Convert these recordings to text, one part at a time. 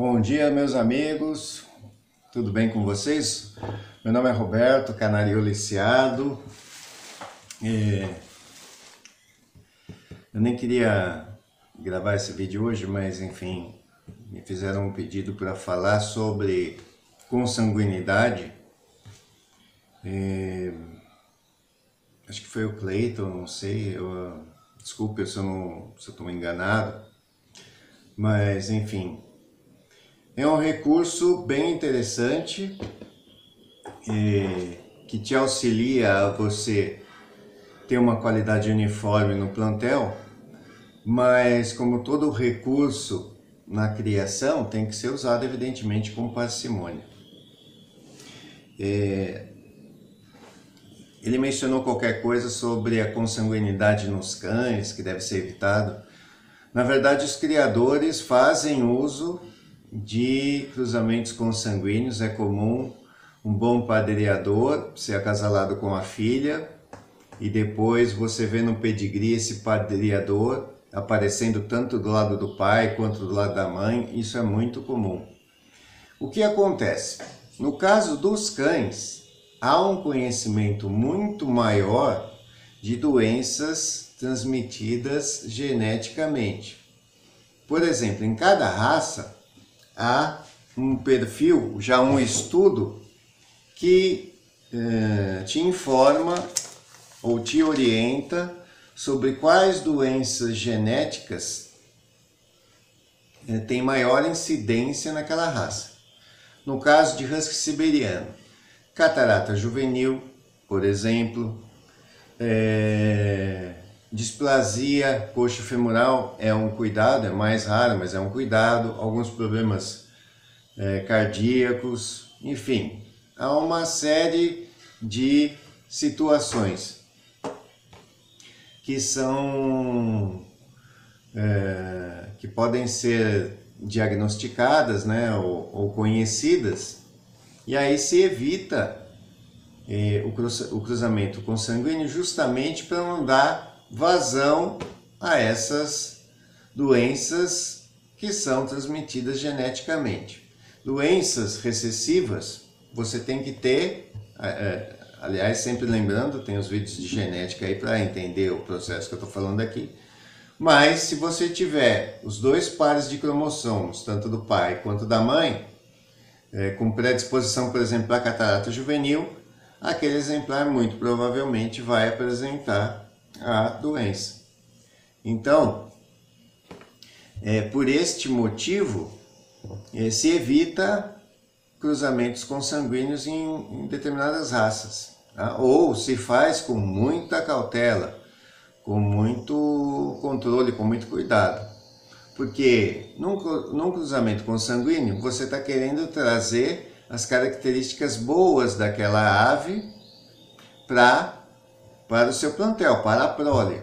Bom dia, meus amigos, tudo bem com vocês? Meu nome é Roberto Canario Liciado. Eu nem queria gravar esse vídeo hoje, mas enfim, me fizeram um pedido para falar sobre consanguinidade. Acho que foi o Cleiton, não sei, desculpe se eu estou enganado, mas enfim. É um recurso bem interessante que te auxilia a você ter uma qualidade uniforme no plantel, mas como todo recurso na criação tem que ser usado evidentemente com parcimônia. Ele mencionou qualquer coisa sobre a consanguinidade nos cães, que deve ser evitado. Na verdade, os criadores fazem uso de cruzamentos consanguíneos. É comum um bom padreador ser acasalado com a filha e depois você vê no pedigree esse padreador aparecendo tanto do lado do pai quanto do lado da mãe. Isso é muito comum. O que acontece? No caso dos cães, há um conhecimento muito maior de doenças transmitidas geneticamente. Por exemplo, em cada raça há um perfil, já um estudo que te informa ou te orienta sobre quais doenças genéticas têm maior incidência naquela raça. No caso de husky siberiano, catarata juvenil, por exemplo, displasia coxo-femoral é um cuidado, é mais raro, mas é um cuidado. Alguns problemas cardíacos, enfim, há uma série de situações que são que podem ser diagnosticadas, né, ou conhecidas, e aí se evita o cruzamento consanguíneo justamente para não dar vazão a essas doenças que são transmitidas geneticamente. Doenças recessivas, você tem que ter, aliás, sempre lembrando, tem os vídeos de genética aí para entender o processo que eu estou falando aqui, mas se você tiver os dois pares de cromossomos, tanto do pai quanto da mãe, com predisposição, por exemplo, para catarata juvenil, aquele exemplar muito provavelmente vai apresentar a doença. Então, por este motivo, se evita cruzamentos consanguíneos em determinadas raças, tá? Ou se faz com muita cautela, com muito controle, com muito cuidado. Porque num cruzamento consanguíneo você está querendo trazer as características boas daquela ave para o seu plantel, para a prole.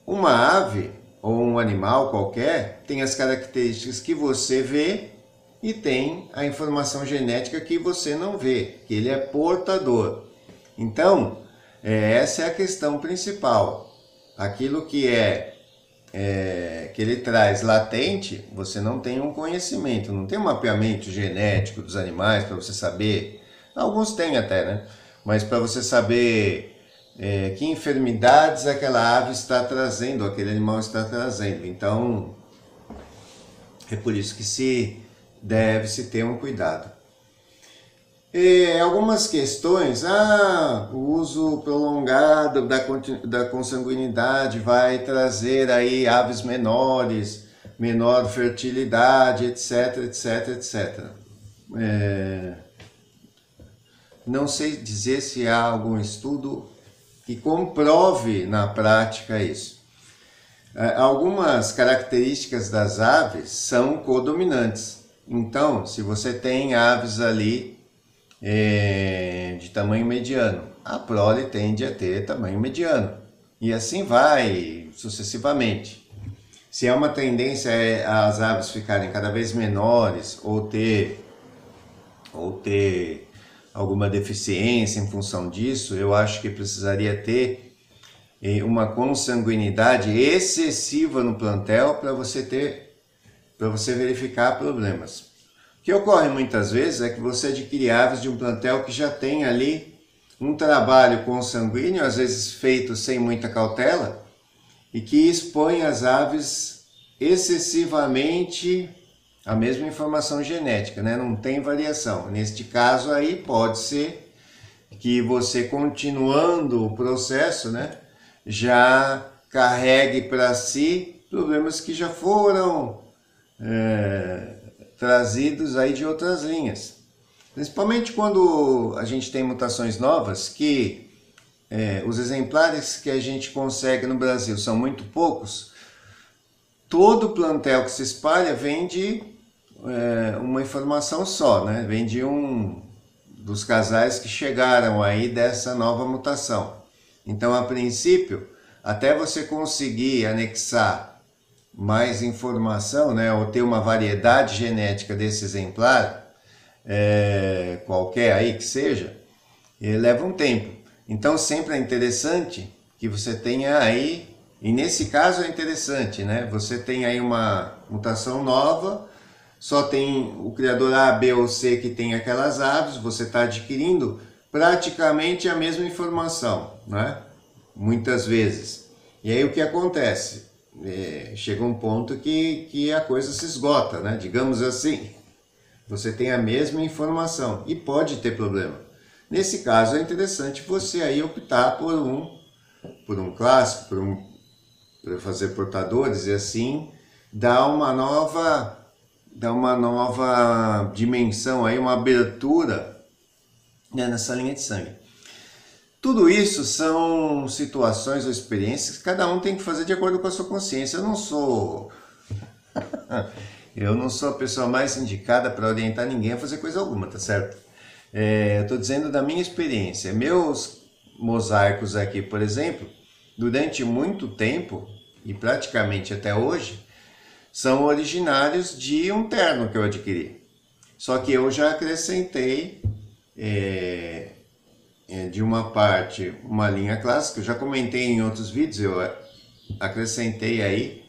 Uma ave ou um animal qualquer tem as características que você vê e tem a informação genética que você não vê, que ele é portador. Então, essa é a questão principal. Aquilo que que ele traz latente, você não tem um conhecimento, não tem um mapeamento genético dos animais para você saber. Alguns têm até, né? Mas para você saber que enfermidades aquela ave está trazendo, aquele animal está trazendo. Então, é por isso que deve-se ter um cuidado. Algumas questões, o uso prolongado da consanguinidade vai trazer aí aves menores, menor fertilidade, etc, etc, etc. Não sei dizer se há algum estudo que comprove na prática isso. Algumas características das aves são codominantes. Então, se você tem aves ali de tamanho mediano, a prole tende a ter tamanho mediano. E assim vai sucessivamente. Se há uma tendência as aves ficarem cada vez menores ou ter alguma deficiência em função disso, eu acho que precisaria ter uma consanguinidade excessiva no plantel para você ter para você verificar problemas. O que ocorre muitas vezes é que você adquire aves de um plantel que já tem ali um trabalho consanguíneo, às vezes feito sem muita cautela, e que expõe as aves excessivamente à mesma informação genética, né? Não tem variação. Neste caso aí pode ser que você, continuando o processo, né, já carregue para si problemas que já foram trazidos aí de outras linhas. Principalmente quando a gente tem mutações novas, que os exemplares que a gente consegue no Brasil são muito poucos, todo plantel que se espalha vem de uma informação só, né? Vem de um dos casais que chegaram aí dessa nova mutação. Então, a princípio, até você conseguir anexar mais informação, né, ou ter uma variedade genética desse exemplar, qualquer aí que seja, leva um tempo. Então sempre é interessante que você tenha aí, e nesse caso é interessante, né, você tem aí uma mutação nova, só tem o criador A, B ou C que tem aquelas aves, você está adquirindo praticamente a mesma informação, né? Muitas vezes. E aí o que acontece? Chega um ponto que a coisa se esgota, né? Digamos assim. Você tem a mesma informação e pode ter problema. Nesse caso é interessante você aí optar por um clássico, para fazer portadores e assim dar uma nova dimensão aí, uma abertura, né, nessa linha de sangue. Tudo isso são situações ou experiências que cada um tem que fazer de acordo com a sua consciência. Eu não sou a pessoa mais indicada para orientar ninguém a fazer coisa alguma, tá certo? Eu estou dizendo da minha experiência. Meus mosaicos aqui, por exemplo, durante muito tempo, e praticamente até hoje, são originários de um terno que eu adquiri. Só que eu já acrescentei de uma parte uma linha clássica. Eu já comentei em outros vídeos, eu acrescentei aí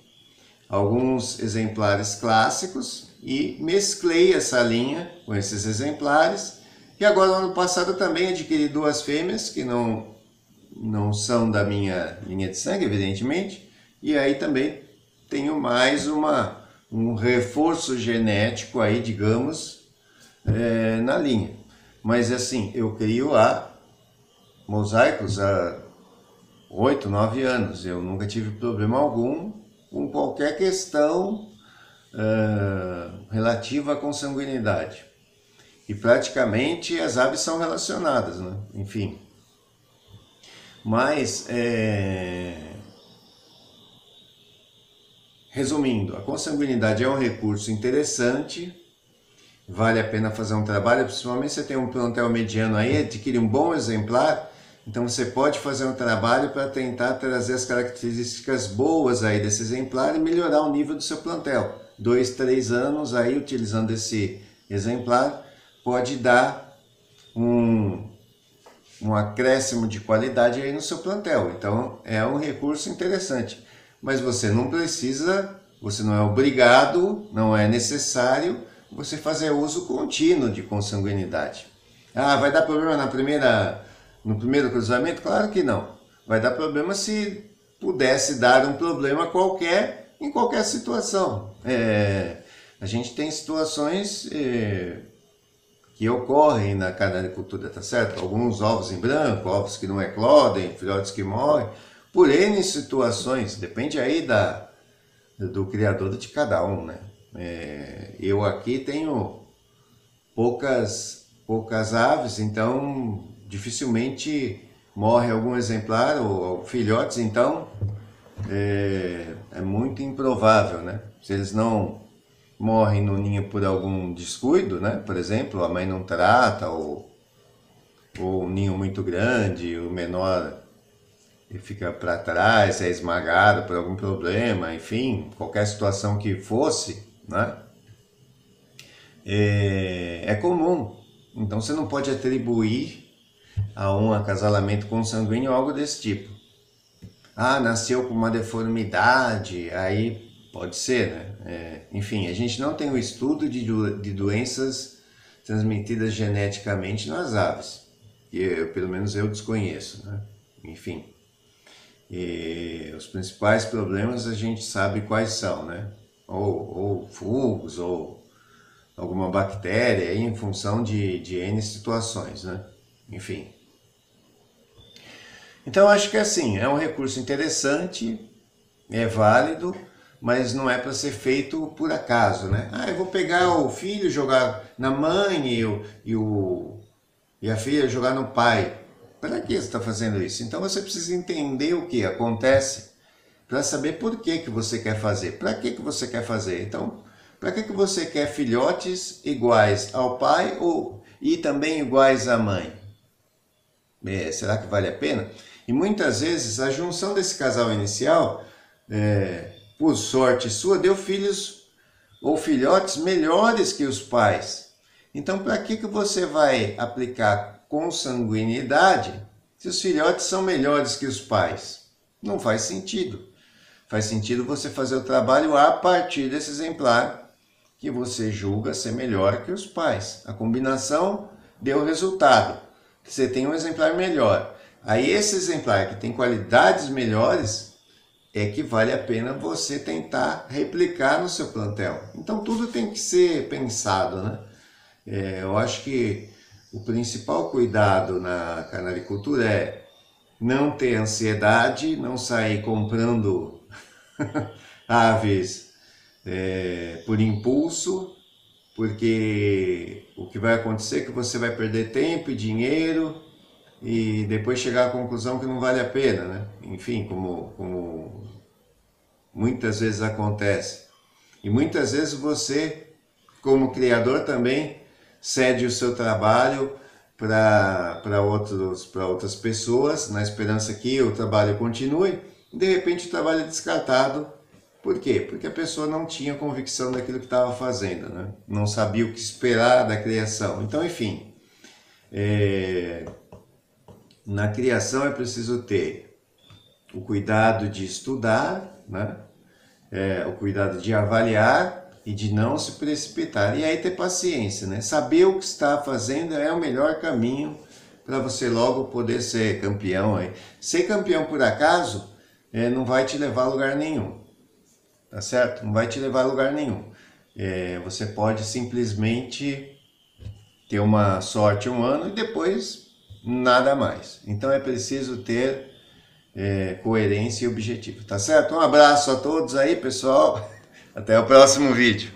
alguns exemplares clássicos e mesclei essa linha com esses exemplares. E agora, no ano passado, também adquiri duas fêmeas que não são da minha linha de sangue, evidentemente, e aí também tenho mais um reforço genético aí, digamos, na linha. Mas assim, eu crio mosaicos há 8, 9 anos. Eu nunca tive problema algum com qualquer questão relativa à consanguinidade. E praticamente as aves são relacionadas, né? Enfim. Mas, resumindo, a consanguinidade é um recurso interessante, vale a pena fazer um trabalho, principalmente se você tem um plantel mediano aí, adquire um bom exemplar, então você pode fazer um trabalho para tentar trazer as características boas aí desse exemplar e melhorar o nível do seu plantel. 2, 3 anos aí utilizando esse exemplar pode dar um acréscimo de qualidade aí no seu plantel. Então é um recurso interessante. Mas você não precisa, você não é obrigado, não é necessário você fazer uso contínuo de consanguinidade. Ah, vai dar problema no primeiro cruzamento? Claro que não. Vai dar problema se pudesse dar um problema qualquer, em qualquer situação. A gente tem situações que ocorrem na carnaricultura, tá certo? Alguns ovos em branco, ovos que não eclodem, filhotes que morrem, por N situações, depende aí do criador de cada um, né? Eu aqui tenho poucas aves, então dificilmente morre algum exemplar ou filhotes, então é muito improvável, né? Se eles não morrem no ninho por algum descuido, né? Por exemplo, a mãe não trata, ou um ninho muito grande, o menor fica para trás, é esmagado por algum problema, enfim, qualquer situação que fosse, né? É comum. Então você não pode atribuir a um acasalamento consanguíneo algo desse tipo. Ah, nasceu com uma deformidade, aí Pode ser, né? Enfim, a gente não tem o estudo de doenças transmitidas geneticamente nas aves, que pelo menos eu desconheço, né? Enfim, e os principais problemas a gente sabe quais são, né? Ou fungos, ou alguma bactéria, aí, em função de N situações, né? Enfim. Então acho que assim, é um recurso interessante, é válido, mas não é para ser feito por acaso, né? Ah, eu vou pegar o filho, jogar na mãe e a filha jogar no pai. Para que você está fazendo isso? Então você precisa entender o que acontece para saber por que você quer fazer. Para que você quer fazer? Então, para que você quer filhotes iguais ao pai e também iguais à mãe? Será que vale a pena? E muitas vezes a junção desse casal inicial, por sorte sua, deu filhos ou filhotes melhores que os pais. Então, para que você vai aplicar consanguinidade se os filhotes são melhores que os pais? Não faz sentido. Faz sentido você fazer o trabalho a partir desse exemplar que você julga ser melhor que os pais. A combinação deu resultado. Você tem um exemplar melhor. Aí esse exemplar que tem qualidades melhores é que vale a pena você tentar replicar no seu plantel. Então tudo tem que ser pensado, né? Eu acho que o principal cuidado na canaricultura é não ter ansiedade, não sair comprando aves por impulso, porque o que vai acontecer é que você vai perder tempo e dinheiro e depois chegar à conclusão que não vale a pena, né? Enfim, como muitas vezes acontece. E muitas vezes você, como criador, também cede o seu trabalho para outras pessoas, na esperança que o trabalho continue, e de repente o trabalho é descartado. Por quê? Porque a pessoa não tinha convicção daquilo que estava fazendo, né? Não sabia o que esperar da criação. Então, enfim, na criação é preciso ter o cuidado de estudar, né? O cuidado de avaliar e de não se precipitar. E aí ter paciência, né? Saber o que está fazendo é o melhor caminho para você logo poder ser campeão. Ser campeão por acaso não vai te levar a lugar nenhum. Tá certo? Não vai te levar a lugar nenhum. Você pode simplesmente ter uma sorte um ano e depois nada mais. Então é preciso ter coerência e objetivo, tá certo? Um abraço a todos aí, pessoal. Até o próximo vídeo.